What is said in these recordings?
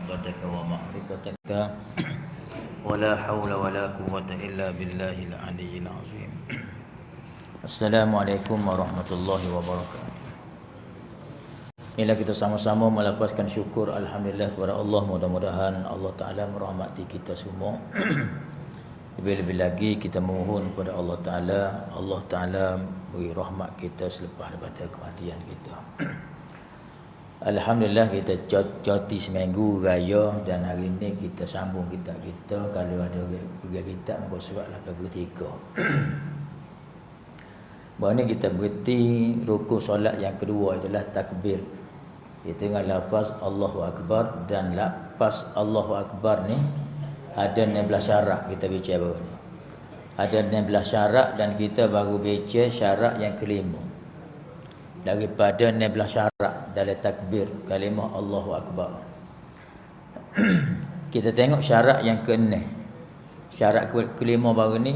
محبتك ومعرفتك ولا حول ولا قوة إلا بالله العلي العظيم. Assalamualaikum warahmatullahi wabarakatuh. Inilah kita sama-sama melafazkan syukur Alhamdulillah kepada Allah. Mudah-mudahan Allah Ta'ala merahmati kita semua. Lebih-lebih lagi kita mohon kepada Allah Ta'ala beri rahmat kita selepas daripada kematian kita. Alhamdulillah kita cuti seminggu raya dan hari ini kita sambung kitab kita. Kalau ada tiga kitab muka surat 83. Bahawa ni kita berhenti rukun solat yang kedua itulah takbir. Itu dengan lafaz Allahu Akbar, dan lafaz Allahu Akbar ni ada 16 syarat kita bicara baru ni. Ada 16 syarat dan kita baru bicara syarat yang kelima. Daripada 16 syarat dalam takbir kalimah Allahu Akbar. Kita tengok syarat yang ke-6. Syarat kelima baru ni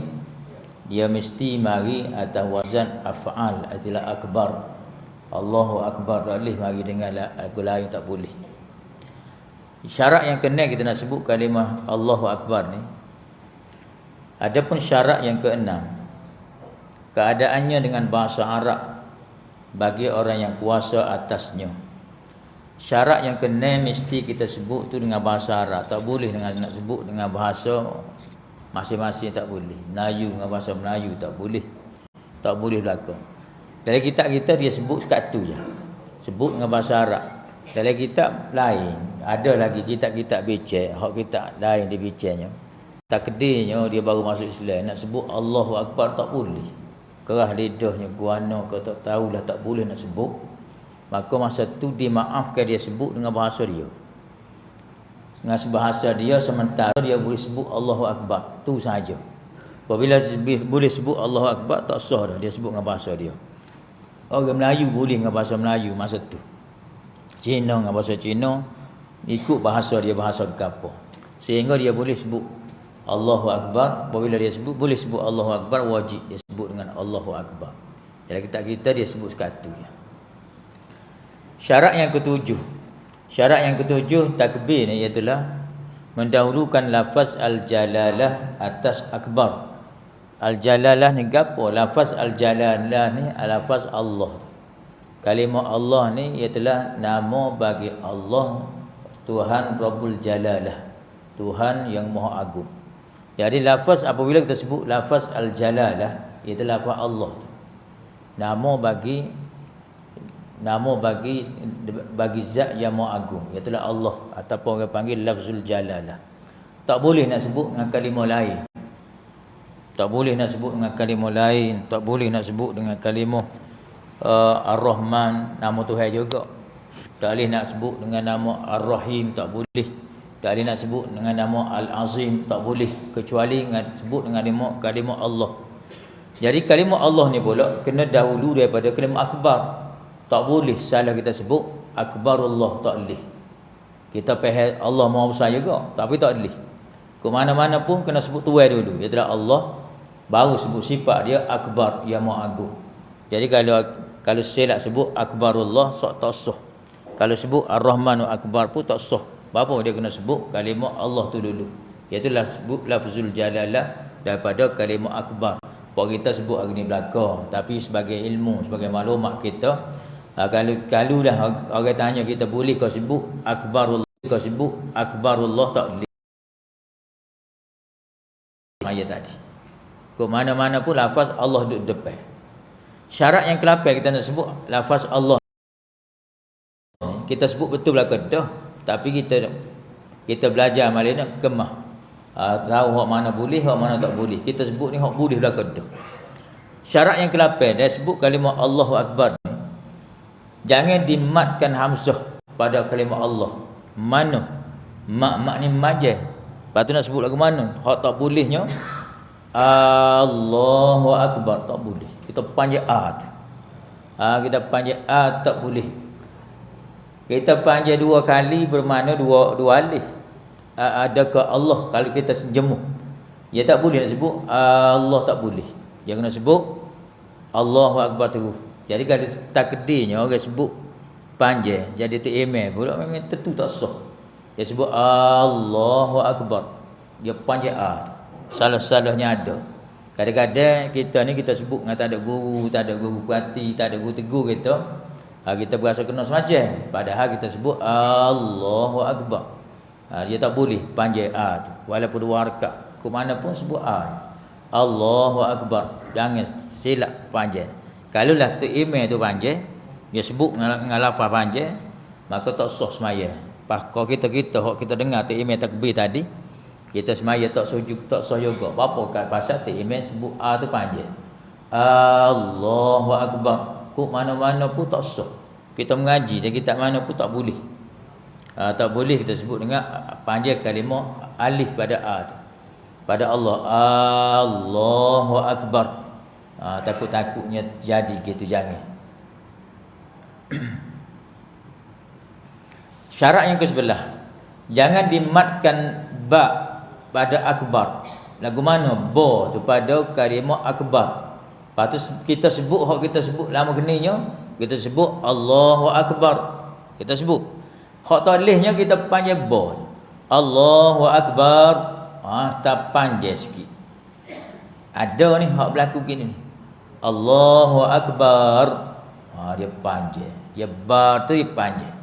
dia mesti mari atas wazan af'al azila akbar. Allahu Akbar tak boleh mari dengan lagu lain, tak boleh. Syarat yang ke-6 kita nak sebut kalimah Allahu Akbar ni. Adapun syarat yang ke-6, keadaannya dengan bahasa Arab bagi orang yang kuasa atasnya. Syarat yang ke-6 mesti kita sebut tu dengan bahasa Arab. Tak boleh dengan nak sebut dengan bahasa masing-masing, tak boleh. Melayu dengan bahasa Melayu tak boleh. Tak boleh belakang. Dalam kitab kita dia sebut sekat tu je. Sebut dengan bahasa Arab. Dalam kitab lain ada lagi kitab-kitab becek, hak kitab lain dia beceknya. Takdirnya dia baru masuk Islam nak sebut Allahu Akbar tak boleh. Kerah lidahnya guana kau tak tahulah, tak boleh nak sebut. Maka masa tu dimaafkan dia sebut dengan bahasa dia. Dengan bahasa dia, sementara dia boleh sebut Allahu Akbar tu saja. Apabila boleh sebut Allahu Akbar tak sah dah dia sebut dengan bahasa dia. Orang Melayu boleh dengan bahasa Melayu masa tu. Cina dengan bahasa Cina ikut bahasa dia, bahasa gapo. Sehingga dia boleh sebut Allahu Akbar. Apabila dia sebut boleh sebut Allahu Akbar, wajib dia sebut dengan Allahu Akbar. Dalam kitab kita dia sebut sekatu je. Syarat yang ketujuh. Syarat yang ketujuh takbir ni ialah mendahulukan lafaz al-jalalah atas akbar. Al-jalalah ni gapo? Lafaz al-jalalah ni lafaz Allah. Kalimah Allah ni ialah nama bagi Allah, Tuhan Rabbul Jalalah, Tuhan yang Maha Agung. Jadi lafaz apabila kita sebut lafaz al-jalalah ialah lafaz Allah. Nama bagi zat yang Maha Agung, iaitu Allah, ataupun orang panggil lafzul jalalah. Tak boleh nak sebut dengan kalimah lain. Tak boleh nak sebut dengan kalimah lain, tak boleh nak sebut dengan kalimah Ar-Rahman, nama Tuhan juga. Tak boleh nak sebut dengan nama Ar-Rahim, tak boleh. Tak boleh nak sebut dengan nama Al-Azim, tak boleh, kecuali dengan sebut dengan kalimah Allah. Jadi kalimah Allah ni pula kena dahulu daripada kalimah akbar. Tak boleh salah kita sebut akbarullah, tak boleh. Kita faham Allah Maha Besar juga, tapi tak boleh. Ke mana-mana pun kena sebut Tuhan dulu, iaitu Allah, baru sebut sifat dia akbar, yang Maha Agung. Jadi kalau silap sebut akbarullah tak sah. Kalau sebut Ar-Rahmanu Akbar pun tak sah. Apa dia kena sebut kalimah Allah tu dulu, iaitu sebut lafzul jalalah daripada kalimah akbar. Apa kita sebut hari ni belakang, tapi sebagai ilmu, sebagai maklumat kita, kalau dah orang tanya kita boleh kau sebut akbarullah, kau sebut akbarullah, tak boleh. Ayat tadi. Ke mana-mana pun lafaz Allah duduk depan. Syarat yang ke-8 kita nak sebut lafaz Allah. Kita sebut betul belakang dah, tapi kita belajar malam ni kemah. Tahu hak mana boleh, hak mana tak boleh. Kita sebut ni hak boleh belakang dah. Syarat yang ke-8 dia sebut kalimah Allahu Akbar. Jangan dimatkan hamzah pada kalimah Allah. Mana? Mak ni majaz. Lepas tu nak sebut lagu mana? Hak tak bolehnya Allahu Akbar, tak boleh. Kita panjang A tu. Kita panjang A tak boleh. Kita panjang dua kali bermakna dua alif. Adakah Allah kalau kita jemu? Ya tak boleh nak sebut Allah, tak boleh. Yang kena sebut Allahu Akbar terus. Jadi kalau takdirnya orang sebut panjang jadi tak email pula memang tentu tak sah. Dia sebut Allahu Akbar. Dia panjang salah-salahnya ada. Kadang-kadang kita ni kita sebut dengan tak ada guru perhati, tak ada guru tegur kita. Kita berasa kena semacam. Padahal kita sebut Allahu Akbar. Dia tak boleh panjang tu. Walaupun 2 rakaat. Ke mana pun sebut Allahu Akbar. Jangan silap panjang. Kalau lah tu imam tu panjang, dia sebut dengan lafaz panjang, maka tak sah semaya. Kalau kita hok kita dengar tu imam takbir tadi, kita semaya tak sujud, tak sah juga. Apa kat pasal tu imam sebut tu panjang. Allahu Akbar. Kok mana-mana pun tak sah. Kita mengaji dan kita mana pun tak boleh. Tak boleh kita sebut dengan panjang kalimah alif pada tu. Pada Allah, Allahu Akbar. Takut-takutnya jadi gitu, jangan. Syarat yang ke-11, jangan dimatkan ba pada akbar. Lagu mana ba tu pada kalimah akbar. Lepas tu kita sebut lama kenanya, kita sebut Allahu Akbar. Kita sebut. Hak talihnya kita panjang ba. Allahu Akbar. Tak panjang sikit. Ada ni hak berlaku gini ni. Allahu Akbar. Dia panjang. Dia bar tu dia panjang.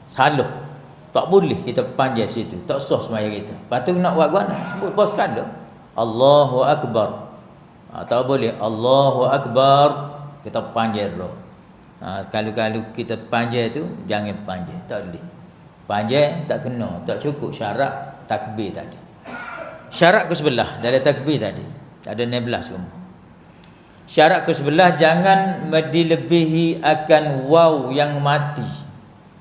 Salah. Tak boleh kita panjang situ. Tak sah semaya kita. Lepas tu nak buat guna, sebut bos kanda. Allahu Akbar. Tak boleh Allahu Akbar kita panjang roh. Kalau kita panjang tu jangan panjang. Tak boleh. Panjang tak kena. Tak cukup syarat takbir tadi. Syarat ke-11 dari takbir tadi. Ada 16 semua. Syarat ke-11, jangan dilebihi akan waw yang mati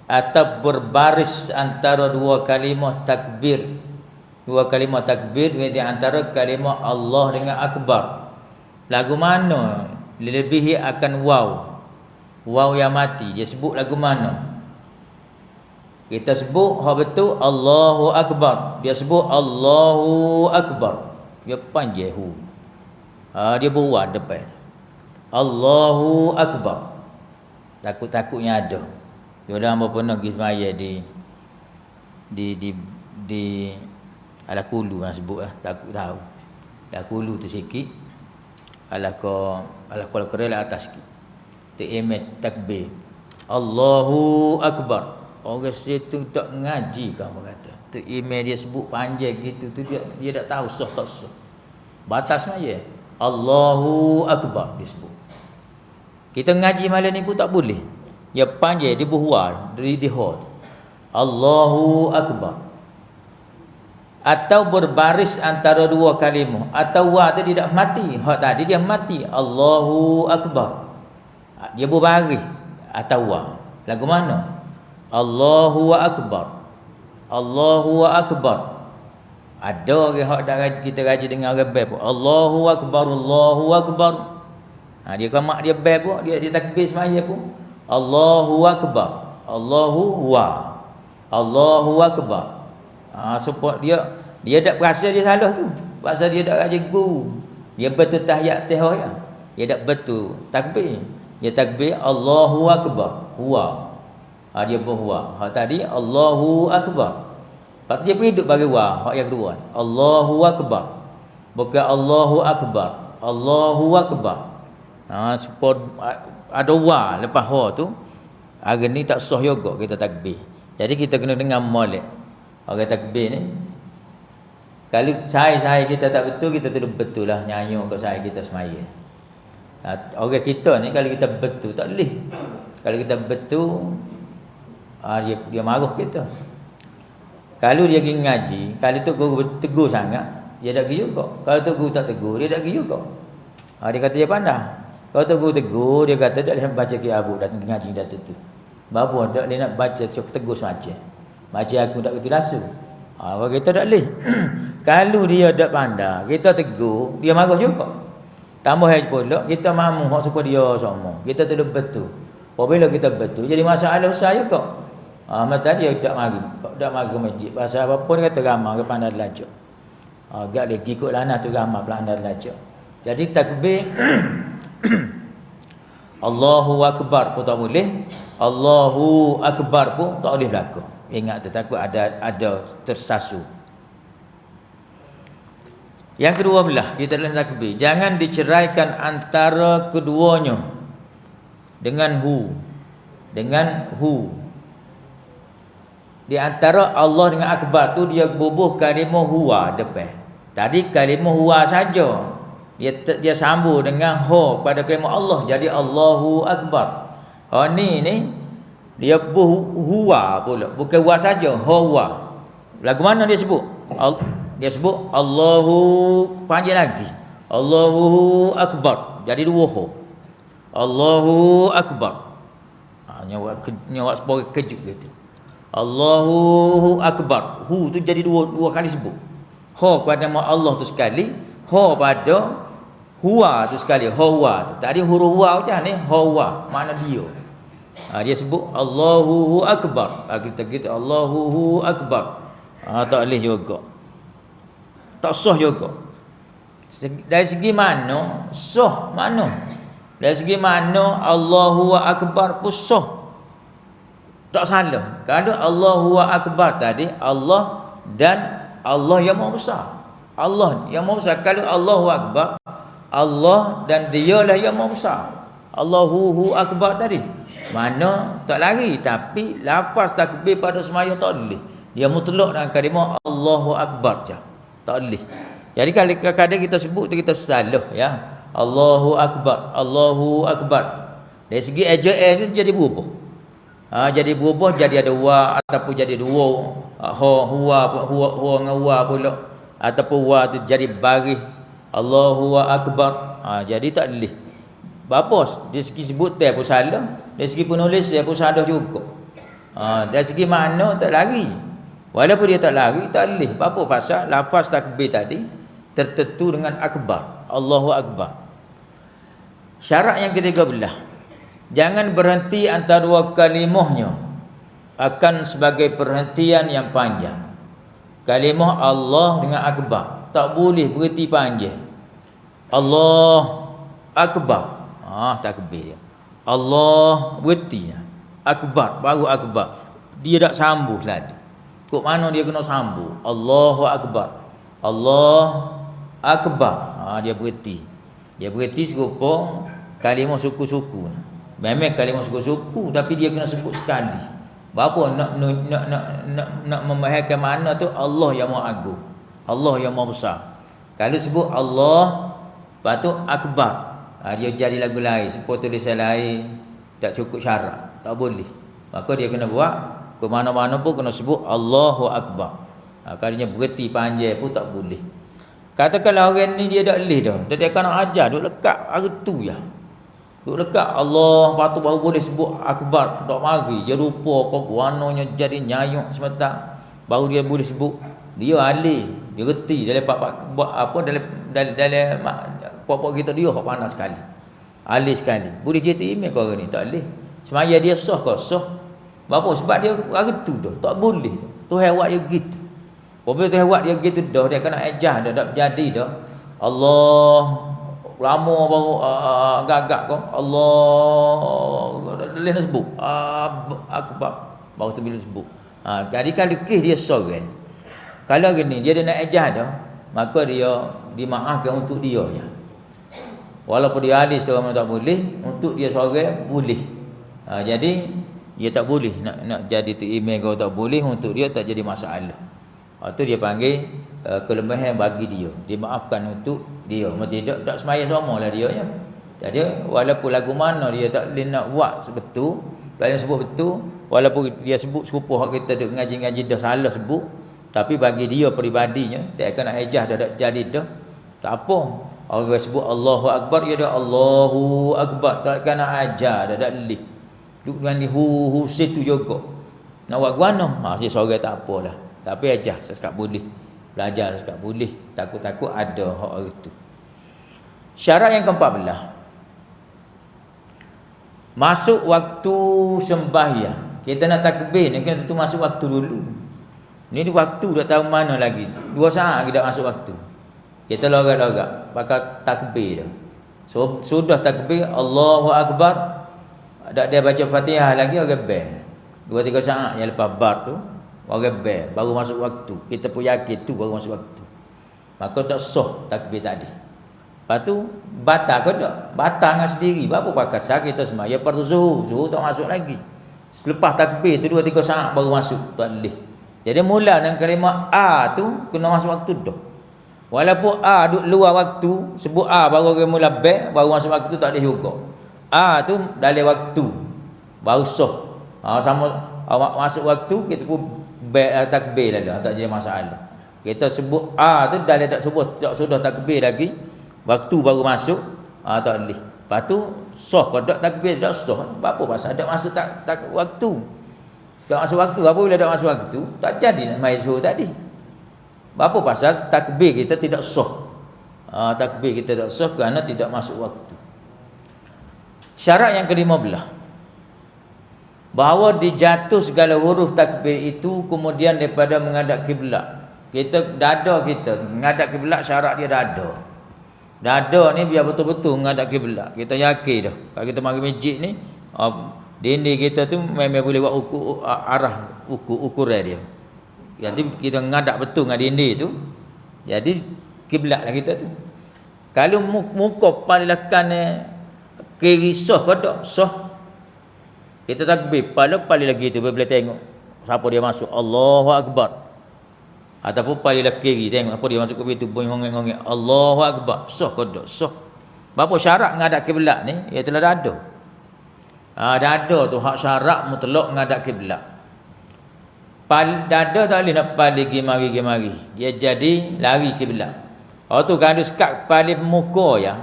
atau berbaris antara 2 kalimah takbir. 2 kalimah takbir di antara kalimah Allah dengan akbar. Lagu mana dilebihi akan waw? Waw yang mati. Dia sebut lagu mana? Kita sebut hak betul Allahu Akbar. Dia sebut Allahu Akbar. Dia panjang hu. Dia buat depan. Allahu Akbar. Takut-takutnya ada. Dia orang pernah pergi semaya di Alakulu nak sebut takut tahu. Alakulu tu sikit. Alakul kerela atas sikit. Tu emet takbir. Allahu Akbar. Orang situ tak ngaji kamu kata. Tu email dia sebut panjang gitu tu dia tak tahu sah tak sah. Batas saja. Allahu Akbar disebut. Kita ngaji malam ni pun tak boleh. Dia panjang dia berhual dari dihad. Allahu Akbar. Atau berbaris antara 2 kalimah atau wa tu tidak mati. Hak tadi dia mati. Allahu Akbar. Dia berbaris atau wa. Lagu mana? Allahu Akbar. Allahu Akbar. Ada orang hak dah kita raja dengan orang bab. Allahu Akbar, Allahu Akbar. Dia kamak dia bab pun, dia takbir semaya pun. Allahu Akbar. Allahu wa. Allahu Akbar. Support dia tak perasa dia salah tu. Pasal dia tak raja guru. Dia betul tahiyat ya. Dia tak betul takbir. Dia takbir Allahu Akbar. Wa. Dia berhuwa. Hak tadi Allahu Akbar. Lepas dia pergi duduk bagi wa. Hak yang kedua. Allahu Akbar. Bukan Allahu Akbar. Allahu Akbar. Support ada wa lepas ha tu. Hari ni tak sah juga kita takbir. Jadi kita kena dengar molek. Orang takbir ni. Kalau saya kita tak betul, kita terus betul lah nyanyi kat saya kita semaya. Orang kita ni kalau kita betul tak boleh. Kalau kita betul dia marah kita. Kalau dia pergi ngaji, kalau tu guru tegur sangat, dia tak pergi juga. Kalau tu guru tak tegur, dia tak pergi juga. Dia kata dia pandai. Kalau tu guru tegur, dia kata tak boleh baca kitab Abu datang ngaji dah tu. Bapa tak boleh nak baca tegur saja. Baca aku tak kerti rasa. Orang kita tak boleh. Kalau dia tak pandai, kita tegur, dia marah juga. Tambah lagi pula, kita mahu hak supaya dia sama. Kita terus betul. Apabila kita betul, jadi masalah besar juga. Mata dia tak mari ke masjid. Pasal apa pun kata ramai ke pandai belajar. Agak dia ikut lana tu ramai pandai belajar. Jadi takbir Allahu Akbar pun tak boleh. Allahu Akbar pun tak boleh berlaku. ingat takut ada tersasu. Yang kedua belah kita dalam takbir, jangan diceraikan antara keduanya dengan hu. Di antara Allah dengan akbar tu dia bubuh kalimah huwa depan. Tadi kalimah huwa saja. Dia sambung dengan ho pada kalimah Allah, jadi Allahu akbar. Ni dia huwa pula, bukan wa saja, huwa. Lagu mana dia sebut? Dia sebut Allahu, panjang lagi, Allahu akbar, jadi dua ho. Allahu akbar. Nyawa sepoi kejut gitu. Allahu akbar. Hu tu jadi dua kali sebut. Ho pada nama Allah tu sekali, ho pada huwa tu sekali, huwa tu. Tadi huruf wa macam ni, huwa, makna dia. Dia sebut Allahu akbar. Kita Allahu akbar. Tak boleh juga. Tak sah juga. Dari segi mana sah, mana? Dari segi mana Allahu akbar pun sah. Tak salah. Kalau Allahu akbar tadi Allah dan Allah yang Maha Besar. Allah yang Maha Besar. Kalau Allahu akbar, Allah dan dialah yang Maha Besar. Allahu akbar tadi, mana tak lari, tapi lafaz takbir pada sembahyang tak boleh. Dia mutlak dengan kalimah Allahu akbar je. Tak boleh. Jadi kalau kadang kita sebut tu kita salah ya. Allahu akbar, Allahu akbar. Dari segi ejaan tu jadi berubah. Jadi berubah, jadi ada wa ataupun jadi dua. Huwa dengan wa pula, ataupun wa tu jadi baris. Allahu akbar. Jadi tak boleh. Apa? Dari segi sebutan pun salah, dari segi penulis pun salah juga. Dari segi makna tak lari. Walaupun dia tak lari, tak boleh. Apa pasal lafaz takbir tadi tertentu dengan akbar, Allahu akbar. Syarat yang ketiga belah, jangan berhenti antara dua kalimahnya akan sebagai perhentian yang panjang. Kalimah Allah dengan akbar tak boleh berhenti panjang. Allah akbar, takbir dia. Allah berhenti, akbar baru akbar. Dia tak sambung lagi. Kok mana dia kena sambung? Allahu akbar, Allah akbar. Dia berhenti. Dia berhenti serupa kalimah suku-suku. Memang kalimah suku-suku, tapi dia kena sebut sekali. Berapa nak memahirkan makna tu Allah yang Maha Agung, Allah yang Maha Besar. Kalau sebut Allah, lepas tu akbar, dia jadi lagu lain, sebut tulisan lain, tak cukup syarat, tak boleh. Maka dia kena buat ke mana-mana pun kena sebut Allahu akbar. Kalau dia berhenti panjang pun tak boleh. Katakanlah orang ni dia tak boleh dah, dia kena ajar duk lekat hari tu ya. Duk lekat Allah, lepas tu baru boleh sebut akbar. Tak mari dia rupa kau warnanya jadi nyayuk sebentar, baru dia boleh sebut. Dia ahli, dia reti dalam apa dalam pokok kita, dia hak panas sekali, ahli sekali. Boleh jadi imam kau orang ni tak boleh. Semaya dia sah kau sah. Berapa? Sebab dia hari tu dah tak boleh. Tuhan buat dia gitu. Apabila Tuhan buat dia gitu dah, dia kena ejah dah, tak jadi dah. Allah lama baru gagak kau. Allah boleh nak sebut akbar, baru tu bila sebut. Jadi kalau kes dia sorang. Kalau gini dia nak ejah dah, maka dia dimaafkan untuk dia je. Walaupun dia alis orang tak boleh, untuk dia sorang boleh. Jadi dia tak boleh nak jadi tu imam kau tak boleh, untuk dia tak jadi masalah. Itu dia panggil kelemahan bagi dia. Dimaafkan untuk dia. Macam tak semaya samalah dia ya. Jadi walaupun lagu mana dia tak boleh nak buat sebetul, tak boleh sebut betul, walaupun dia sebut serupa hak kita duk ngaji-ngaji dah salah sebut, tapi bagi dia peribadinya tak akan nak ejah dah tak jadi dah. Tak apa. Orang sebut Allahu akbar, dia dah Allahu akbar, tak akan nak ajar dah tak boleh. Duk dengan di hu situ juga. Nak buat guana, saya sorang tak apalah. Tapi ajar sesekak boleh. Belajar sesekak boleh. Takut-takut ada hak itu. Syarat yang ke-14. Masuk waktu sembahyang. Kita nak takbir ni kena tentu masuk waktu dulu. Ni waktu dah tahu mana lagi. 2 saat kita masuk waktu. Kita logat-logat pakai takbir dah. So, sudah takbir Allahu akbar. Tak dia baca Fatihah lagi orang bel. 2-3 saat yang lepas bar tu orang bel baru masuk waktu. Kita pun yakin tu baru masuk waktu. Maka tak sah takbir tadi. Lepas tu batal ke tak? Batal dengan sendiri. Berapa pakai sah kita semaya pada zuhur. Zuhur tak masuk lagi. Selepas takbir tu 2-3 saat baru masuk. Tak boleh. Jadi mula dengan kalimah A tu kena masuk waktu dah. Walaupun A duduk luar waktu, sebut A baru orang mula B, baru masuk waktu tak boleh juga. A tu dalam waktu. Baru sah. Sama masuk waktu kita pun takbir dah. Tak jadi masalah. Kita sebut A tu dalam tak sebut tak sudah takbir lagi. Waktu baru masuk, tak boleh. Lepas tu, sah ke tak takbir, tak sah. Apa pasal tak masuk tak waktu? Tak masuk waktu, apa bila tak masuk waktu? Tak jadi nak main zuhur tadi. Apa pasal takbir kita tidak sah? Takbir kita tak sah kerana tidak masuk waktu. Syarat yang ke-15. Bahawa dijatuh segala huruf takbir itu kemudian daripada menghadap kiblat. Kita dada kita menghadap kiblat, syarat dia dada. Dada ni biar betul-betul menghadap kiblat. Kita yakin dah. Kalau kita mari masjid ni, dinding kita tu memang boleh buat arah ukuran dia. Jadi kita menghadap betul dengan dinding tu. Jadi kiblatlah kita tu. Kalau muka paling lekan kiri sah ke tak? Sah. Kita takbir paling lagi tu boleh tengok siapa dia masuk. Allahu Akbar. Ataupun paling kiri tengok apa dia masuk ke pintu bongeng-bongeng Allahu Akbar. Sah ke tak? Sah. Berapa syarat menghadap kiblat ni? Ialah dada. Dada tu hak syarat mutlak menghadap kiblat. Dada tak boleh nak paling gimari. Dia jadi lari kiblat. Tu kalau sekat paling muka ya.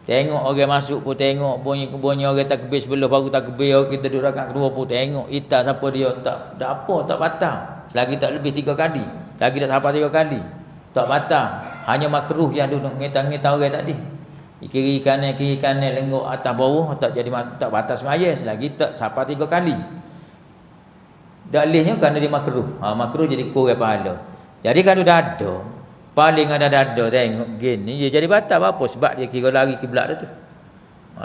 Tengok orang masuk pun tengok bunyi orang takbir sebelah baru takbir kita duduk rakaat kedua pun tengok itas siapa dia tak apa tak batal. Selagi tak lebih 3 kali. Lagi tak sampai 3 kali. Tak batal. Hanya makruh yang duduk ngita-ngita orang tadi. Kiri kanan lenggok atas bawah tak jadi tak batal semaya selagi tak sampai 3 kali. Dalihnya kerana dia makruh. Makruh jadi kurang pahala. Jadi kalau dada paling ada dada tengok gini dia jadi batal apa sebab dia kira lari kiblat dia tu.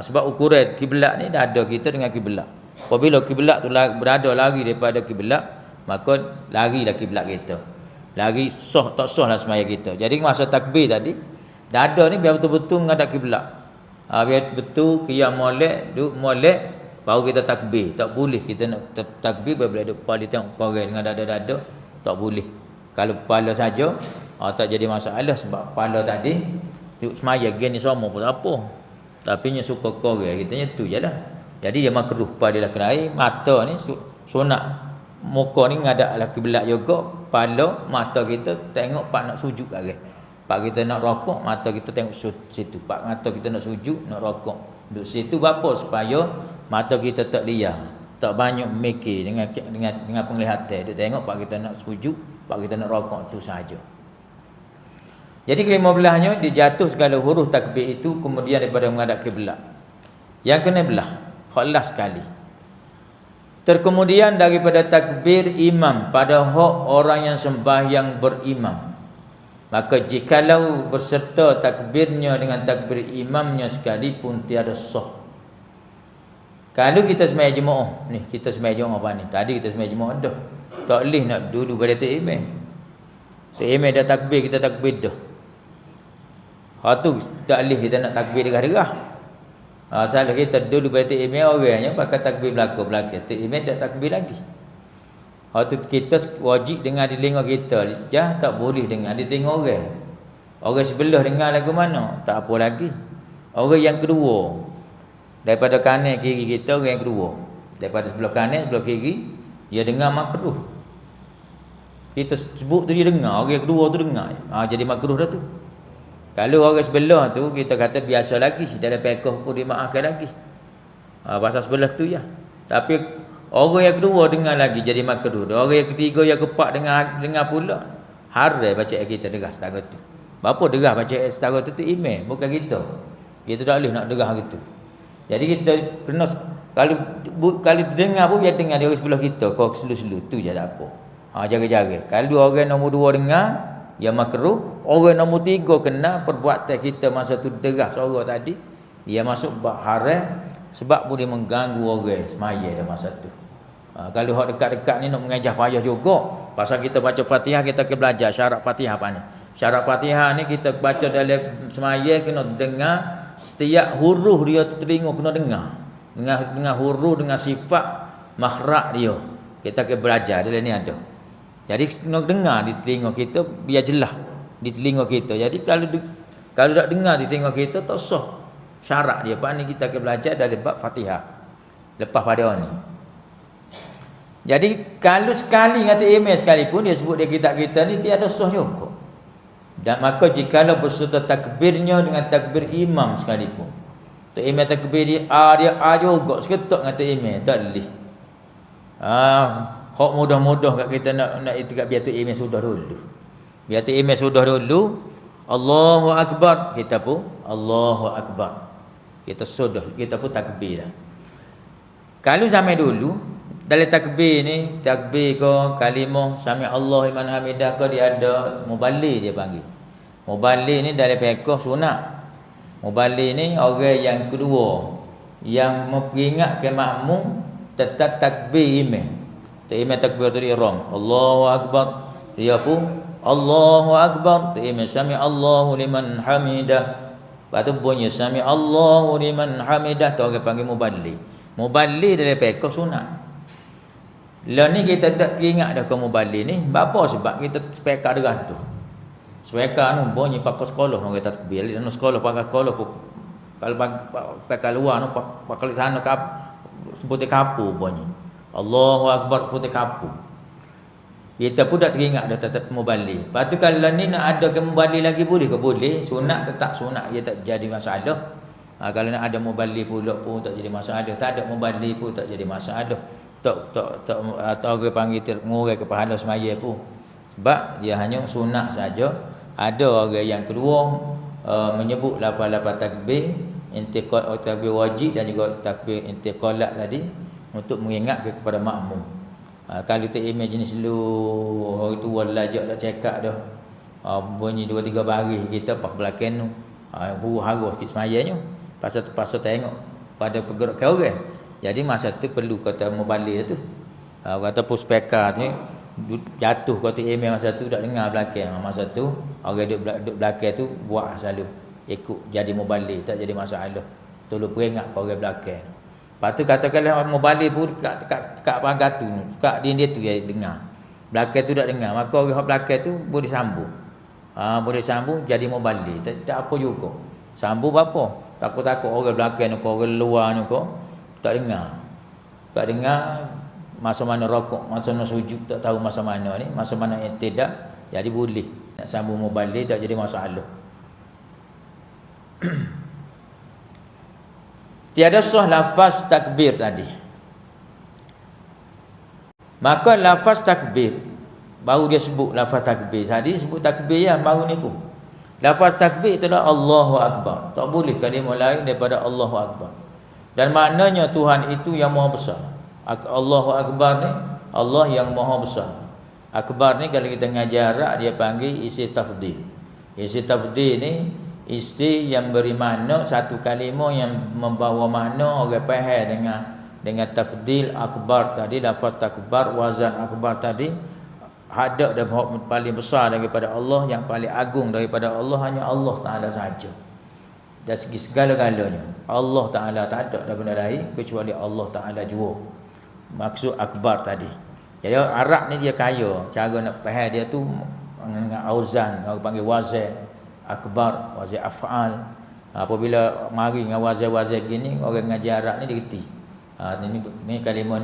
Sebab ukuran kiblat ni dada kita dengan kiblat. Apabila kiblat tu berada lari daripada kiblat, maka larilah kiblat kita. Lari sah tak sah lah semaya kita. Jadi masa takbir tadi, dada ni biar betul-betul menghadap kiblat. Biar betul qiyam molek, duduk molek baru kita takbir. Tak boleh kita nak takbir bila ada kepala tengok korang dengan dada-dada, tak boleh. Kalau kepala saja tak jadi masalah sebab kepala tadi duduk semaya gini semua pun tak apa. Tapi nya suka korang kitanya tu jelah. Jadi dia makruh pada lah kena air. Mata ni sunat muka ni ngadap lah kiblat juga. Kepala mata kita tengok pak nak sujud lagi. Pak kita nak rokok, mata kita tengok situ. Pak mata kita nak sujud, nak rokok. Duduk situ berapa supaya mata kita tak liar, tak banyak mikir dengan penglihatan. Dia tengok pak kita nak sujud, pak kita nak rokok tu saja. Jadi ke-15-nya dijatuh segala huruf takbir itu kemudian daripada menghadap kiblat. Yang ke-16, khas sekali. Terkemudian daripada takbir imam pada hak orang yang sembahyang berimam. Maka jikalau berserta takbirnya dengan takbir imamnya sekalipun tiada sah. Kalau kita sembahyang jemaah, ni kita sembahyang jemaah apa ni? Tadi kita sembahyang jemaah dah. Tak boleh nak dulu pada tak imam. Tak imam dah takbir, kita takbir dah. Tu tak boleh kita nak takbir derah-derah. Salah kita dulu pada tak imam orangnya pakai takbir belakang. Tak imam tak takbir lagi. Tu kita wajib dengar di telinga kita. Jah tak boleh dengar di telinga orang. Orang sebelah dengar lagu mana? Tak apa lagi. Orang yang kedua daripada kanan kiri kita, orang yang kedua daripada sebelah kanan sebelah kiri dia dengar makruh. Kita sebut tu dia dengar, orang yang kedua tu dengar. Jadi makruh dah tu. Kalau orang sebelah tu kita kata biasa lagi, dalam fiqh pun dimaafkan lagi. Pasal sebelah tu ya. Tapi orang yang kedua dengar lagi jadi makruh. Orang yang ketiga yang keempat dengar pula. Haram baca ayat kita derah setara tu. Berapa derah baca ayat setara tu imam, bukan kita. Kita tak boleh nak derah gitu. Jadi kita kena kalau dengar pun biar dengar dari sebelah kita, kau selu-selu tu je tak apa. Jaga-jaga. Kalau orang nombor 2 dengar, ya makruh. Orang nombor 3 kena perbuatan kita masa tu derah suara tadi, dia masuk bab haram sebab boleh mengganggu orang semaya dah masa tu. Kalau hak dekat-dekat ni nak mengajar payah juga. Pasal kita baca Fatihah, kita kena belajar syarat Fatihah apa ni. Syarat Fatihah ni kita baca dalam semaya kena dengar setiap huruf dia telinga kena dengar. Dengan huruf, dengan sifat makhraj dia. Kita kena belajar dalam ni ada. Jadi kena dengar di telinga kita biar jelas di telinga kita. Jadi kalau tak dengar di telinga kita tak sah syarat dia. Apa ni kita kena belajar dalam bab Fatihah. Lepas pada ni. Jadi kalau sekali ngata email sekalipun dia sebut dia kitab kita ni tiada sah juga. Dan maka jikalau berserta takbirnya dengan takbir imam sekalipun. Tak email takbir dia A juga seketok ngata email tak boleh. Hak mudah-mudah kat kita nak itu kat biar tu email sudah dulu. Biar tu email sudah dulu. Allahu akbar kita pun Allahu akbar. Kita pun takbir dah. Kalau zaman dulu dalam takbir ni, takbir ke kalimah sami Allah liman hamidah ke dia ada muballi dia panggil. Muballi ni dalam fiqh sunat. Muballi ni orang yang kedua yang memperingatkan makmum tetap takbir imam. Imam takbiratul ihram. Allahu akbar. Dia pun Allahu akbar. Imam sami Allahu liman hamidah. Lepas tu bunyi sami Allahu liman hamidah tu orang panggil muballi. Muballi dalam fiqh sunat. Lah ni kita tak teringat dah kamu balik ni. Apa sebab kita spekar dengan tu. Spekar ni bunyi pakai sekolah orang kata takbir. Dan sekolah pakai sekolah pun kalau pakai luar ni pakai sana seperti kapu bunyi. Allahu akbar seperti kapu. Kita pun tak teringat dah tetap mubali. Lepas tu kalau ni nak ada kamu balik lagi boleh ke? Boleh. Sunat tetap sunat, dia tak jadi masalah. Kalau nak ada mubali pula pun tak jadi masalah. Tak ada mubali pun tak jadi masalah. Tak atau orang panggil ngurai ke pahala semaya pun. Sebab dia hanya sunat saja. Ada orang yang kedua menyebut lafaz-lafaz takbir intiqal atau takbir wajib dan juga takbir intiqalat tadi untuk mengingatkan kepada makmum. Kalau tak image jenis lu hari tu walajak dah cekak dah. Bunyi 2-3 baris kita pak belakang tu. Harus sikit semayanya. Pasal tengok pada pergerakan orang. Jadi masa tu perlu kata mubalik tu. Kata puspeka ni jatuh kata email masa tu tak dengar belakang. Masa tu orang duduk belakang tu buat selalu ikut jadi mubalik tak jadi masalah. Tolong peringat ke orang belakang. Lepas tu katakanlah mubalik pun kat pagar tu, kat dia tu dia dengar. Belakang tu tak dengar, maka orang belakang tu boleh sambung. Boleh sambung jadi mubalik. Tak apa juga. Sambung apa? Takut-takut orang belakang ni, orang luar ni kau tak dengar. Tak dengar masa mana rokok, masa mana sujud tak tahu masa mana ni, masa mana yang tidak. Jadi boleh nak sambung mubalik tak jadi masalah. Tiada sah lafaz takbir tadi. Maka lafaz takbir baru dia sebut lafaz takbir. Tadi sebut takbir ya baru ni pun. Lafaz takbir itulah Allahu akbar. Tak boleh kalimah lain daripada Allahu akbar. Dan maknanya Tuhan itu yang maha besar. Allahu akbar ni Allah yang maha besar. Akbar ni kalau kita ngajar Arab dia panggil isi tafdhil. Isi tafdhil ni isi yang beri makna satu kalimah yang membawa makna orang faham dengan tafdhil akbar tadi, lafaz takbar, wazan akbar tadi. Hadap dan paling besar daripada Allah, yang paling agung daripada Allah hanya Allah Taala sahaja. Dari segi segala-galanya Allah Taala tak ada benda lain kecuali Allah Taala jua. Maksud akbar tadi. Jadi Arab ni dia kaya cara nak faham dia tu dengan auzan, orang panggil wazan akbar, wazan af'al. Apabila mari dengan wazan-wazan gini orang ngaji Arab ni dia reti. Ni kalimah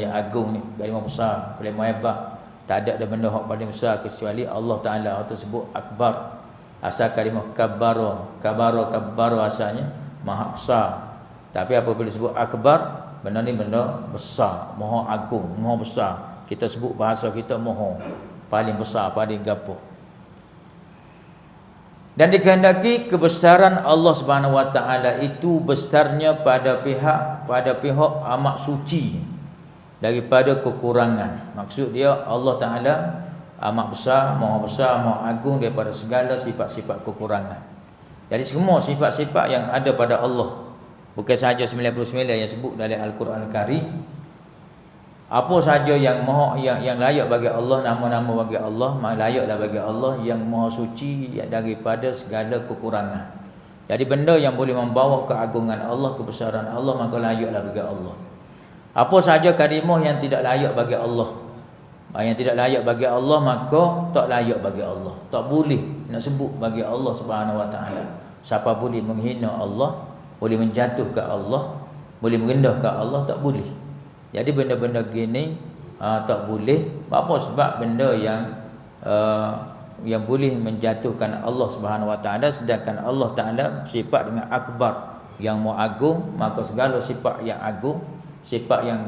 yang agung ni, kalimah besar, kalimah hebat. Tak ada benda hak paling besar kecuali Allah Taala tersebut akbar. Asal kalimah kabbara asalnya maha besar. Tapi apabila disebut akbar, benda ni benda besar, maha agung, maha besar. Kita sebut bahasa kita maha, paling besar, paling gapo. Dan dikehendaki kebesaran Allah Subhanahu Wa Taala itu besarnya pada pihak amat suci daripada kekurangan. Maksud dia Allah Taala amat besar, maha agung daripada segala sifat-sifat kekurangan. Jadi semua sifat-sifat yang ada pada Allah, bukan sahaja 99 yang sebut dalam Al-Quran Al-Karim, Apa saja yang yang layak bagi Allah, nama-nama bagi Allah, layaklah bagi Allah yang maha suci daripada segala kekurangan. Jadi benda yang boleh membawa keagungan Allah, kebesaran Allah, maka layaklah bagi Allah. Apa saja kalimah yang tidak layak bagi Allah, yang tidak layak bagi Allah, maka tak layak bagi Allah. Tak boleh nak sebut bagi Allah Subhanahu Wa Taala. Siapa boleh menghina Allah, boleh menjatuhkan Allah, boleh merendahkan Allah, tak boleh. Jadi benda-benda gini tak boleh. Apa sebab benda yang boleh menjatuhkan Allah Subhanahu Wa Taala, sedangkan Allah Taala sifat dengan akbar, yang maha agung, maka segala sifat yang agung, sifat yang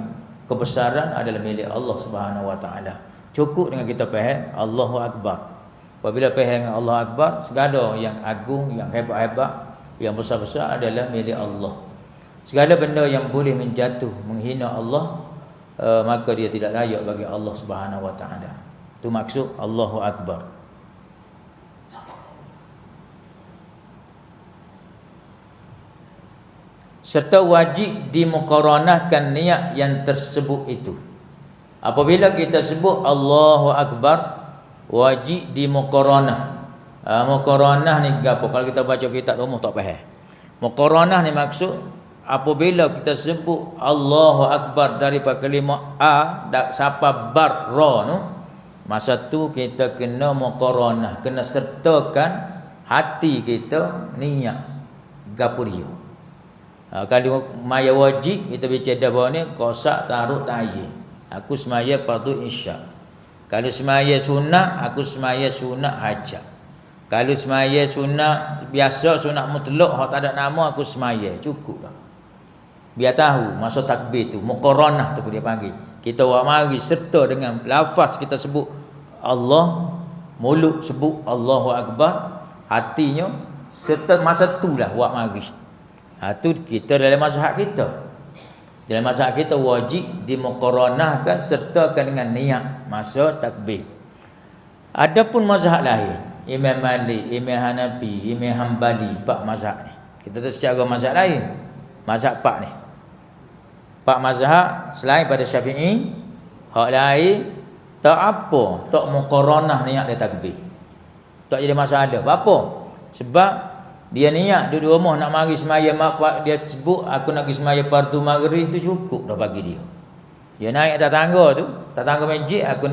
kebesaran adalah milik Allah Subhanahu Wa Taala. Cukup dengan kita faham Allahu Akbar. Apabila faham Allah Akbar, segala yang agung, yang hebat-hebat, yang besar-besar adalah milik Allah. Segala benda yang boleh menjatuh, menghina Allah, maka dia tidak layak bagi Allah Subhanahu Wa Taala. Itu maksud Allahu Akbar. Serta wajib dimuqaranahkan niat yang tersebut itu. Apabila kita sebut Allahu Akbar, wajib dimuqaranah. Muqaranah ni apa? Kalau kita baca kitab rumah tak faham. Muqaranah ni maksud apabila kita sebut Allahu Akbar daripada kalimah A sampai bar ra tu, masa tu kita kena muqaranah, kena sertakan hati kita niat gapo dia. Kalau maya wajib kita bicara bawah ni qasak taruh ta'yin. Aku semaya fardu isya. Kalau semaya sunat, aku semaya sunat hajat. Kalau semaya sunat biasa, sunat mutlak hak tak ada nama, aku semaya, cukup dah. Biar tahu masa takbir tu muqaranah tu dia panggil. Kita buat mari serta dengan lafaz kita sebut Allah, mulut sebut Allahu Akbar, hatinya serta masa tulah buat mari. Tu kita dalam mazhab kita. Dalam mazhab kita wajib dimuqaranahkan sertakan dengan niat masa takbir. Adapun mazhab lain, Imam Malik, Imam Hanafi, Imam Hambali, pak mazhab ni. Kita tu secara mazhab lain. Mazhab pak ni. Pak mazhab selain pada Syafi'i, hak lain tak apa, tak muqaranah niat dia takbir. Tak jadi masalah. Apa? Sebab dia niat duduk rumah nak mari semaya mak, dia sebut aku nak pergi semaya fardu maghrib, tu cukup dah bagi dia. Dia naik atas tangga tu, atas tangga masjid, aku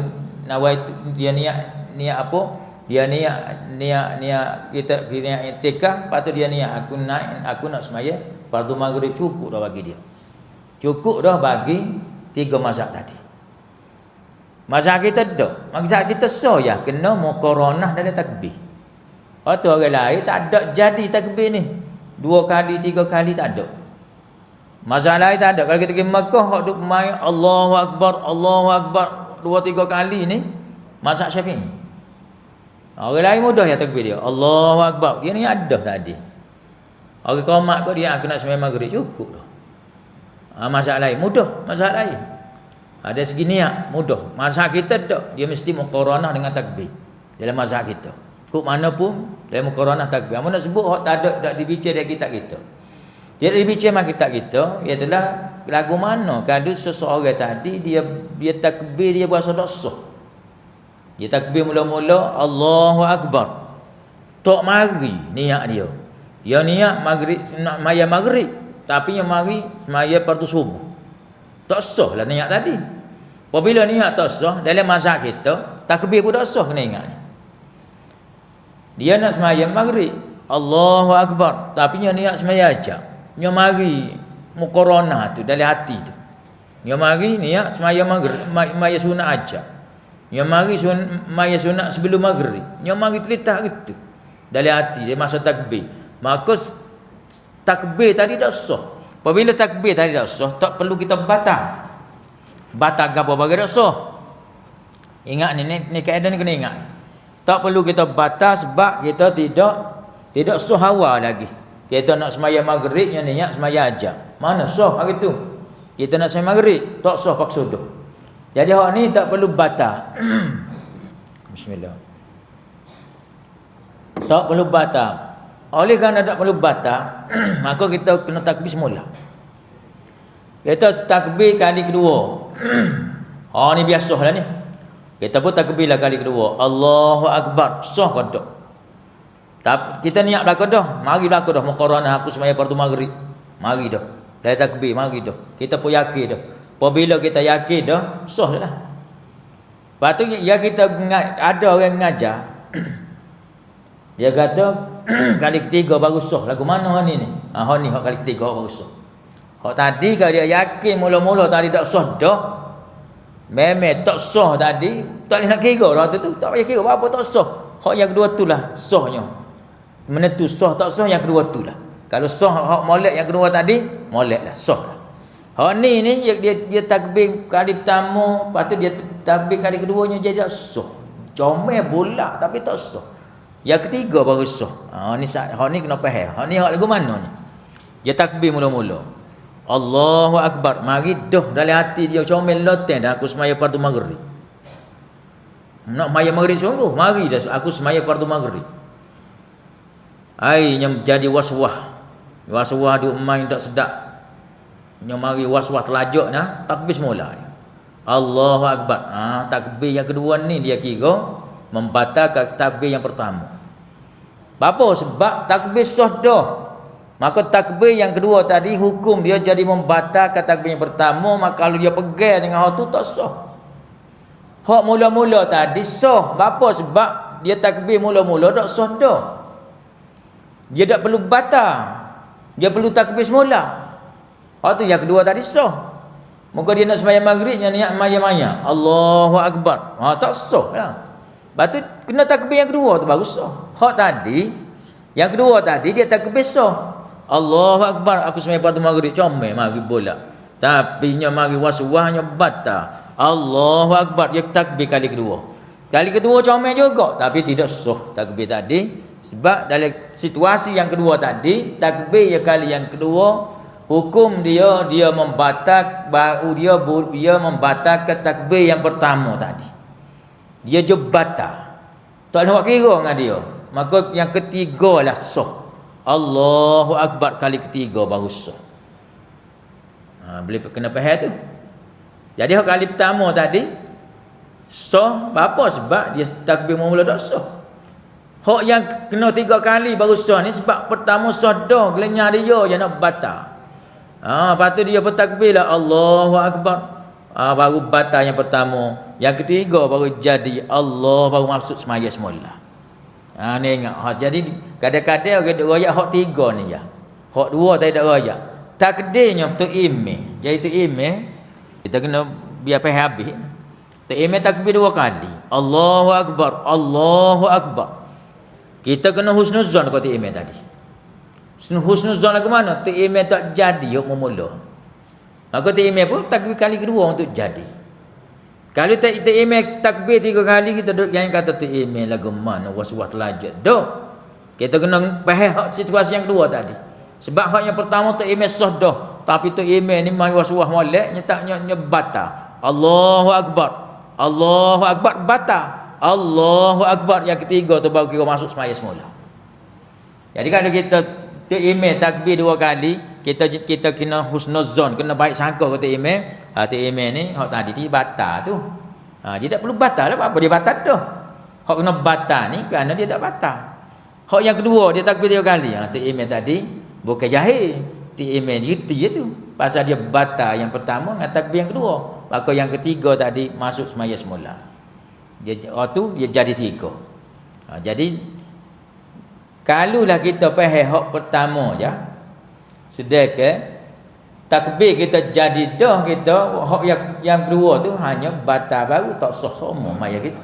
nawai dia niat apa? Dia niat kita niat itikaf, lepas tu dia niat aku nak semaya fardu maghrib, cukup dah bagi dia. Cukup dah bagi tiga mazhab tadi. Mazhab kita dak, mazhab kita ya kena muqaranah dalam takbir. Lepas tu orang lain tak ada jadi takbir ni 2 kali 3 kali tak ada. Mazhab lain tak ada. Kalau kita pergi Makkah hak duk mai Allahu Akbar 2 3 kali ni mazhab Syafi'i. Orang lain mudah ya takbir dia Allahu Akbar. Dia ni ada tadi. Orang qomat kau dia aku nak sembahyang maghrib, cukup dah. Mazhab lain mudah, mazhab lain ada segi niat mudah. Mazhab kita tak, dia mesti muqaranah dengan takbir dalam mazhab kita. Kok mana pun dalam muqaranah takbir. Amun nak sebut hak tak ada tak dibincang dalam kitab kita. Jadi dibincang dalam kitab kita ialah lagu mana kalau seseorang tadi dia takbir dia berasa dosa. Dia takbir mula-mula Allahu Akbar. Tak mari niat dia. Dia niat maghrib nak maya maghrib, tapi yang mari semaya fardu subuh. Tak sah lah niat tadi. Apabila niat tak sah dalam mazhab kita, takbir pun tak sah kena ingat. Dia nak semaya maghrib Allahu Akbar, tapi dia niat semaya aja. Dia mari muqaranah tu dalam hati tu. Dia mari niat semaya maghrib, maya sunat aja. Dia mari maya sunat sebelum maghrib. Dia mari terletak gitu dalam hati dia masa takbir. Maka takbir tadi dah sah. Apabila takbir tadi dah sah, tak perlu kita batal. Batal gapo bagi dah sah. Ingat ni kaedah ni kena ingat. Tak perlu kita batal sebab kita tidak sah awal lagi. Kita nak semaya maghrib yang niat semaya aja. Mana sah hari tu? Kita nak semaya maghrib, tak sah paksa dah. Jadi hak ni tak perlu batal. Bismillah. Tak perlu batal. Oleh kerana tak perlu batal, maka kita kena takbir semula. Kita takbir kali kedua. Ni biasalah ni. Kita pun takbir lah kali kedua. Allahu Akbar. Sah ke tak? Tapi kita niat belaka dah. Mari belaka dah. Muqaranah aku semaya fardu maghrib. Mari dah. Dah takbir, mari dah. Kita pun yakin dah. Apabila kita yakin dah, sah dah. Lepas tu ya kita ada orang mengajar. Dia kata kali ketiga baru sah. Lagu mana ni? Ni hak kali ketiga baru sah. Hak tadi kalau dia yakin mula-mula tadi tak sah dah. Memang tak sah tadi, tak boleh nak kira dah tu. Tak payah kira apa tak sah. Hak yang kedua tu lah sahnya. Menentu sah tak sah yang kedua tu lah. Kalau sah hak molek yang kedua tadi, molek lah, sah lah. Hak ni dia takbir kali pertama, lepas tu dia takbir kali keduanya dia tak sah. Comel bola tapi tak sah. Yang ketiga baru sah. Hak ni kena faham. Hak ni hak lagu mana ni? Dia takbir mula-mula. Allahu Akbar. Mari dah dalam hati dia comel loteng dah aku semaya fardu maghrib. Nak maya maghrib sungguh, mari dah aku semaya fardu maghrib. Ai yang jadi waswah. Waswah duk main tak sedap. Yang mari waswah terlajak nah, takbir semula. Allahu Akbar. Takbir yang kedua ni dia kira membatalkan takbir yang pertama. Apa sebab takbir sah dah. Maka takbir yang kedua tadi hukum dia jadi membatalkan takbir yang pertama, maka kalau dia pegang dengan hak tu tak sah. Hak mula-mula tadi sah. Apa sebab dia takbir mula-mula tak sah dah. Dia tak perlu batal. Dia perlu takbir semula. Hak tu yang kedua tadi sah. Moga dia nak sembahyang maghrib yang niat maya-maya. Allahu Akbar. Tak sah lah. Lepas tu kena takbir yang kedua tu baru sah. Hak tadi yang kedua tadi dia takbir sah. Allahu Akbar aku sembahyang fardu maghrib comel mari bola. Tapi nya mari waswahnya batal. Allahu Akbar dia takbir kali kedua. Kali kedua comel juga tapi tidak sah takbir tadi. Sebab dalam situasi yang kedua tadi, takbir yang kali yang kedua, hukum dia membatal baru dia membatalkan takbir yang pertama tadi. Dia je batal. Tak nak kira dengan dia. Maka yang ketiga lah sah. Allahu Akbar kali ketiga baru sah. Boleh kena faham tu. Jadi kali pertama tadi sah apa sebab dia takbir mula tak sah. Hak yang kena 3 kali baru sah ni sebab pertama sah dah gelenyar dia yang nak batal. Lepas tu dia bertakbir lah Allahu Akbar. Baru batal yang pertama. Yang ketiga baru jadi Allah baru masuk semaya semula. Ni ingat. Jadi kadang-kadang orang duk royak hak 3 ni ya. Hak 2 tak ada royak. Takdirnya tu imam. Jadi tu imam kita kena biar faham habis. Tu imam takbir 2 kali. Allahu Akbar. Allahu Akbar. Kita kena husnuzan kata imam tadi. Husnuzan lagu mana? Tu imam tak jadi yuk memula. Maka tu imam pun takbir kali kedua untuk jadi. Kalau tu imam takbir 3 kali kita duduk yang kata tu imam lagu mana was-was terlajak. Dah. Kita kena faham situasi yang kedua tadi. Sebab hak yang pertama tu imam sah dah, tapi tu imam ni mai was-was molek nyetaknya batal. Allahu Akbar. Allahu Akbar batal. Allahu Akbar yang ketiga tu baru kira masuk semaya semula. Jadi kalau kita tu imam takbir 2 kali, kita kena husnuzon, kena baik sangka kata imam. Tu imam ni hak tadi dia batal tu. Dia tak perlu batal lah, apa dia batal dah. Hak kena batal ni kerana dia tak batal. Hak yang kedua dia takbir 3 kali. Tu imam tadi bukan jahil. Tu imam dia tu. Pasal dia batal yang pertama dengan takbir yang kedua. Maka yang ketiga tadi masuk semaya semula. Dia jadi 3. Jadi kalulah kita faham hak pertama je, sedangkan takbir kita jadi dah, kita hak yang kedua tu hanya batal baru tak sah semua maya kita.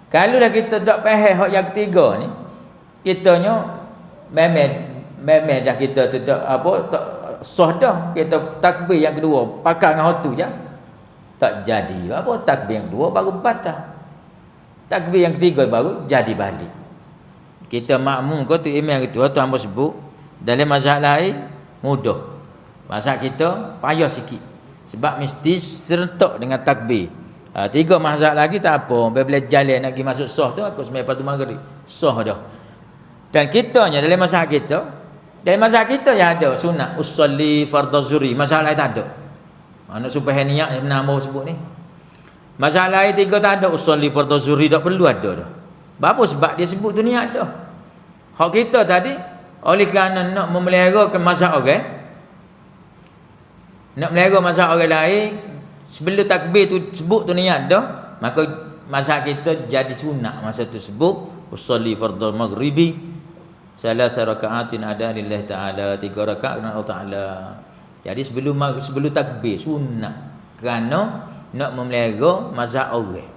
Kalulah kita tak faham hak yang ketiga ni, kitanya memang dah kita tu tak sah dah. Kita takbir yang kedua pakai dengan hak tu je tak jadi. Takbir yang kedua baru batal. Takbir yang ketiga baru jadi balik. Kita makmum kau tu imam itu tu hamba sebut dalam mazhab lain mudah. Mazhab kita payah sikit. Sebab mesti serentak dengan takbir. 3 mazhab lagi tak apa. Bila jalan nak pergi masuk sah tu aku sembahyang fardu maghrib. Sah dah. Dan kitanya dalam mazhab kita yang ada sunat usolli fardhu zuhri. Mazhab lain tak ada. Mana supaya niat yang benar hamba sebut ni. Masalah ayat 3 tak ada usolli fardhu zuhri, tak perlu ada dah. Apa sebab dia sebut tu niat dah. Hak kita tadi oleh kerana nak memeliharakan mazhab orang, nak melihara mazhab orang lain, sebelum takbir tu sebut tu niat dah, maka mazhab kita jadi sunat masa tu sebut usolli fardhu maghribi salasa rakaatin ada lillahi taala, 3 rakaat kerana Allah Taala. Jadi sebelum takbir sunat kerana nak memelihara mazhab orang.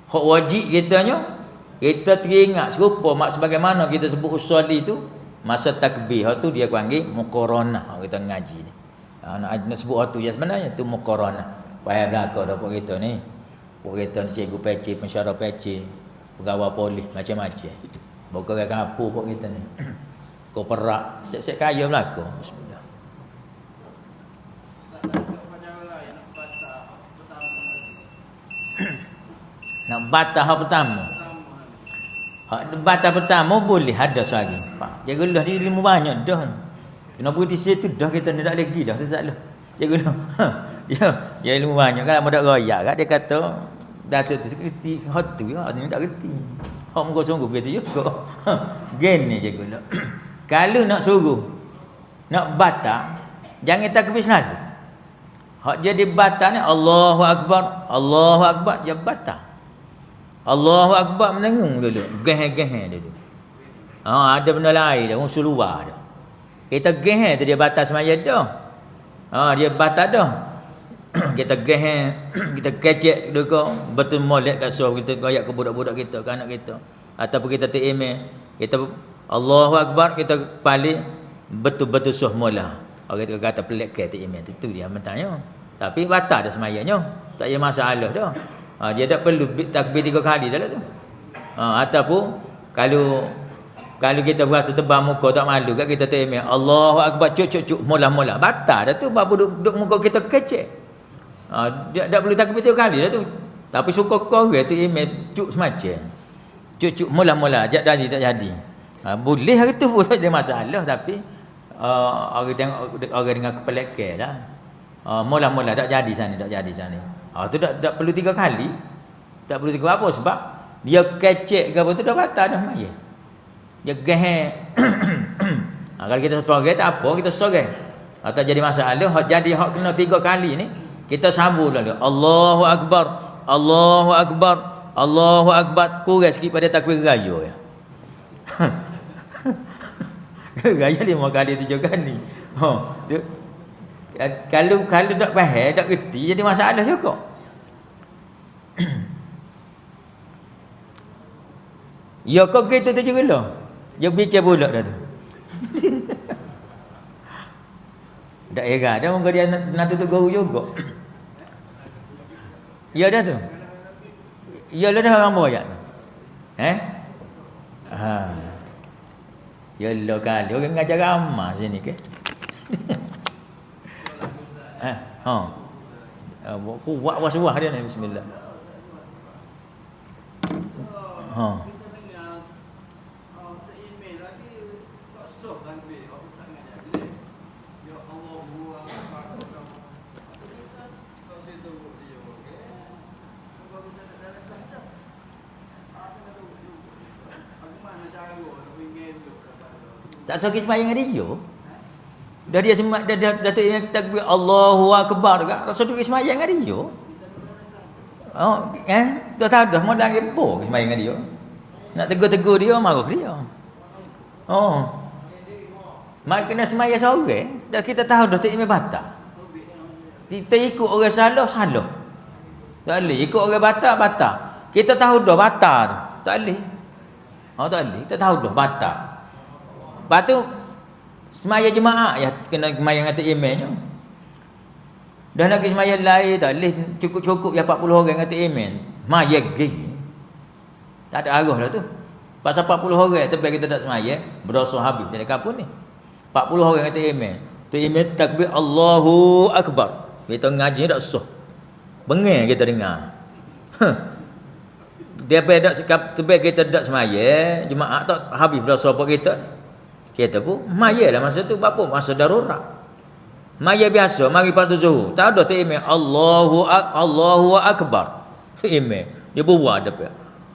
Hak wajib kitanya kita teringat serupa mak sebagaimana kita sebut usolli tu masa takbir. Hak tu dia panggil muqaranah kita ngaji ni. Nak sebut hak tu je sebenarnya tu muqaranah. Payah belaka dah pok kita ni. Pok kita ni cikgu peci, pensyarah peci, pegawai polis macam-macam. Bukan apa pok kita ni. Kau perak, sek-sek kaya belaka. Bismillah. Nak batal hak pertama. Hak batal pertama boleh ada lagi. Pak, jagalah dia ilmu banyak dah. Kena berhenti situ dah kita tak lagi dah tu salah. Jagalah. Ya ilmu banyak kan mudak royak kan dia kata Datuk tu sekerti hot tu ya ni tak kerti. Hak muka sungguh begitu juga. Gini jagalah. Kalau nak suruh nak batal jangan takbir selalu. Hak jadi batal ni Allahu akbar, Allahu akbar dia batal. Allahu akbar menengung dulu, geh-geh dulu. Ada benda lain dah, unsur luar dah. Kita geh tu dia batal semaya dah. Dia batal dah. Kita geh, kita kecek dulu betul molek kat soh kita koyak ke budak-budak kita, ke anak kita. Ataupun kita email, kita Allahu akbar kita balik betul-betul soh mula. Orang kita kata pelik ke email tu dia mentanya. Tapi batal dah semayanya. Tak ada masalah dah. Dia tak perlu takbir 3 kali dah lah tu. Ataupun kalau kita berasa tebal muka tak malu kat kita email Allahu akbar cuk mula-mula batal dah tu bab duduk muka kita kecek. Dia tak perlu takbir 3 kali dah tu. Tapi suka kau tu email cuk semacam. Cuk mula-mula tak jadi. Boleh hari tu pun tak ada masalah tapi orang tengok orang dengan kepelekan lah. Mula-mula tak jadi sana. Tu tak perlu 3 kali. Tak perlu 3 apa sebab dia kecek ke apa tu dah batal dah maya. Dia geh. Kalau kita sorang tak apa, kita sorang. Tak jadi masalah. Hak jadi hak kena 3 kali ni, kita sambung dulu. Allahu akbar, Allahu akbar, Allahu akbar. Kurang sikit pada takbir raya ya. Raya 5 kali 7 kali. Kalau tak faham, tak kerti jadi masalah juga. Ya kau kita tu juga lah. Dia bicara pula dah tu. Tak heran dah muka dia nak tutup guru juga. Ya dah tu. Ya lah dah orang boyak tu. Ya lah kali orang ngajar ramah sini ke. Kuat was-was dia ni bismillah. Tak sakit sembahyang dia. Dah dia semak dah Datuk Imam takbir Allahu akbar dekat rasa duk sembahyang dia. Dah tahu dah mau lagi apa sembahyang dia. Nak tegur-tegur dia marah dia. Mak kena sembahyang seorang. Dah kita tahu Datuk Imam batal. Kita ikut orang salah. Tak boleh ikut orang batal. Kita tahu dah batal. Tak boleh. Tak boleh. Kita tahu dah batal. Lepas tu semaya jemaah ya kena semaya dengan imamnya. Dah nak semaya lain tak boleh cukup ya 40 orang dengan imam. Maya gih. Tak ada arah dah tu. Pasal 40 orang tapi kita tak semaya berdosa habis jadi kapun ni. 40 orang dengan imam. Tu imam takbir Allahu akbar. Kita ngaji tak sah. Bengeng kita dengar. Dia pada sikap tebak kita tak semaya jemaah tak habis berdosa apa kita. Kita pun maya lah masa tu apa masa darurat. Maya biasa mari pada zuhur. Tak ada tu imam Allahu akbar. Tu imam. Dia bawa depan.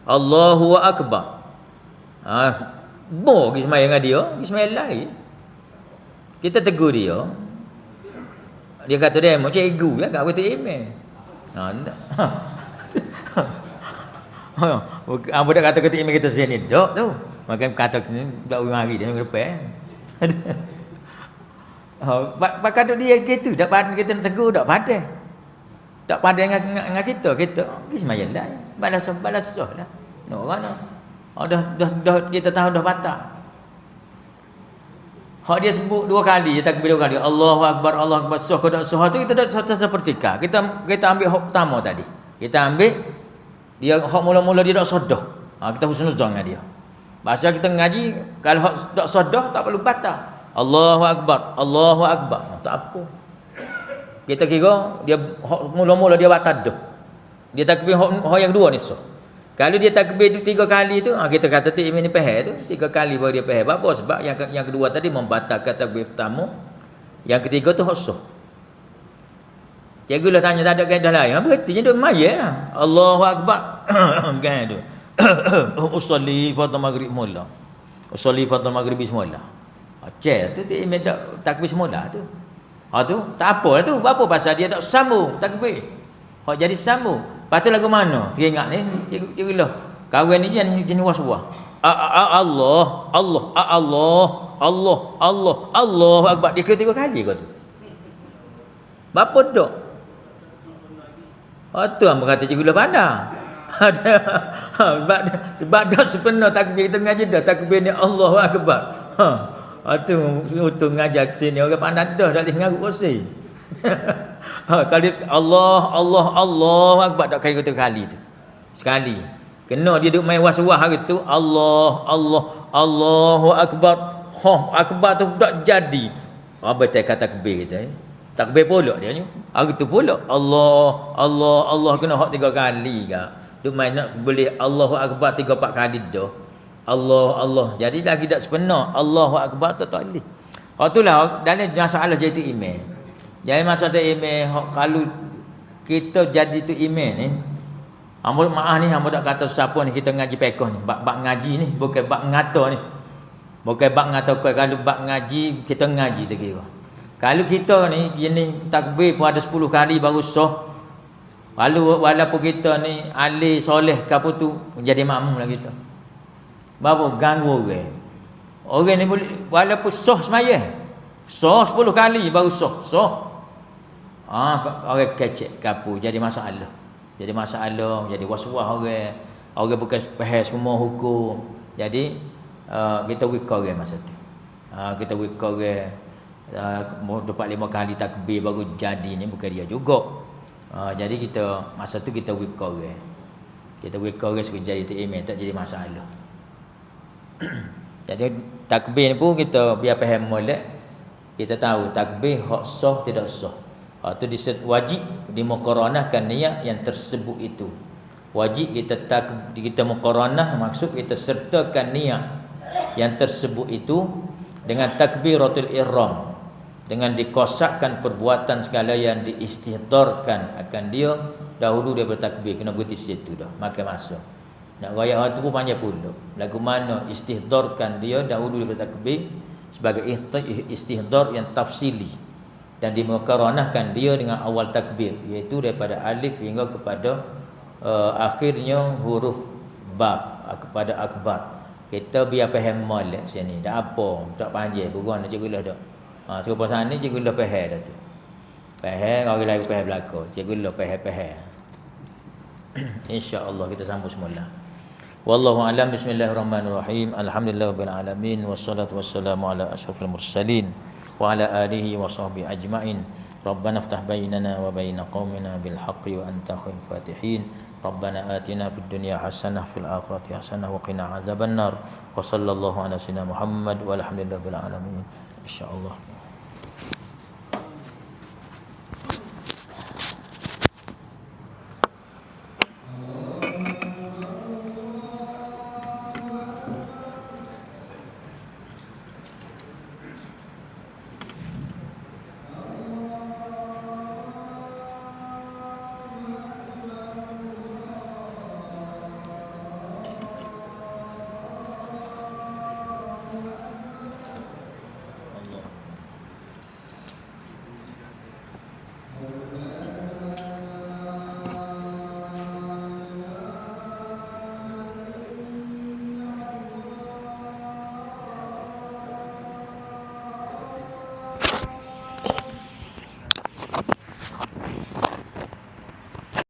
Allahu akbar. Pergi sembahyang dengan dia, pergi sembahyang lain. Kita tegur dia. Dia kata dia macam ego ya, kat kata imam. Tak. Apa dah kata imam kita sini dok tu. Makan kata sini dak mari dia depan. Bakal dia gitu, dak pandai kita nak tegur dak pandai. Tak pandai dengan kita pergi sembahyang lain. Balas lah. No orang no. Dah kita tahu dah batal. Hak dia sebut 2 kali, dia takbir 2 kali. Allahu akbar, Allahu akbar. Sah ke tak sah tu kita dah sepertika. Kita ambil hak pertama tadi. Kita ambil dia hak mula-mula dia tak sadah. Kita husnuzon dengan dia. Bahasa kita ngaji kalau hak tak sadah tak perlu batal. Allahu akbar, Allahu akbar. Tak apa. Kita kira dia mula-mula dia batal dah. Dia takbir hak yang 2 ni sah. Kalau dia takbir 3 kali tu, kita kata tu imam ni faham tu, 3 kali baru dia faham. Apa sebab yang kedua tadi membatalkan takbir pertama, yang ketiga tu hak sah. Cikgu lah tanya tak ada kaedah lain. Apa artinya dia mayat. Allahu akbar. Kan tu. Usolli fardhu maghrib mula. Usolli fardhu maghrib semula. Cek tu imam takbir semula tu. Tu tak apa tu. Apa pasal dia tak sambung takbir. Hak jadi sambung. Lepas tu lagu mana? Teringat ni cikgu lah. Kawan ni jenis was-was. Allah, Allah, Allah, Allah, Allah, Allah akbar. Dia kira 3 kali kau tu. Bapa dok. Tu hang kata cikgu lah pandai. Sebab dah sepenuh takbir kita ngaji dah takbir ni Allahu akbar. Tu untuk ngajar sini orang pandai dah tak boleh ngarut kursi. Kalau Allah Allah Allah akbar tak kira 3 kali tu. Sekali. Kena dia duk main was-was hari tu Allah Allah Allahu akbar. Akbar tu tak jadi. Apa tak kata takbir kita takbir pula dia ni. Hari tu pula Allah Allah Allah kena hak 3 kali ke. Duk main nak boleh Allahu akbar 3-4 kali dah. Allah Allah. Jadi lagi tak sepenuh Allahu akbar tak boleh. Itulah dalam masalah jadi imam. Jadi masa tu imam kalau kita jadi tu imam ni, hamba maaf ni hamba tak kata siapa ni kita ngaji pekoh ni, bab ngaji ni bukan bab ngata ni. Bukan bab ngata kalau bab ngaji kita ngaji tak kira. Kalau kita ni jenis takbir pun ada 10 kali baru sah. Walaupun kita ni ahli soleh ke apa tu menjadi makmum lah kita. Baru ganggu orang. Orang ni boleh walaupun sah sembahyang. Sah 10 kali baru sah. Orang kecek kapu jadi masalah. Jadi masalah, jadi was-was orang. Orang bukan faham semua hukum. Jadi kita wika orang masa tu. Kita wika orang 4-5 kali takbir baru jadi ni bukan dia juga. Jadi kita masa tu kita wika orang. Kita wika orang sekejap jadi imam tak jadi masalah. Jadi takbir ni pun kita biar faham molek. Kita tahu takbir hak sah tidak sah. Itu wajib dimuqaranahkan niat yang tersebut itu. Wajib kita muqaranah maksud kita sertakan niat yang tersebut itu dengan takbiratul ihram, dengan dikosakkan perbuatan segala yang diistihdarkan akan dia dahulu dia bertakbir kena berhenti situ dah makan masa. Nak raya tu pun panjang pula. Lagu mana istihdarkan dia dahulu dia bertakbir sebagai istihdar yang tafsili dan dimuqaranahkan dia dengan awal takbir iaitu daripada alif hingga kepada akhirnya huruf ba kepada akbar. Kita biar faham molek sini dak apa tak panjang bukan cikgu lah dak. Serupa sana ni cikgu lah faham dah tu. Faham orang lain faham belaka. Cikgu lah faham. Insya-Allah kita sambung semula. Wallahu a'lam. Bismillahirrahmanirrahim. Alhamdulillahirabbil alamin wassalatu wassalamu ala asyrafil mursalin wa ala alihi wa sahbihi ajmain. Rabbana iftah bainana wa baina qaumina bil haqqi wa anta khairul fatihin. Rabbana atina fid dunya hasanah fil akhirati hasanah wa qina azabannar. Wa sallallahu ala sayyidina Muhammad walhamdulillahil alamin. Insyaallah.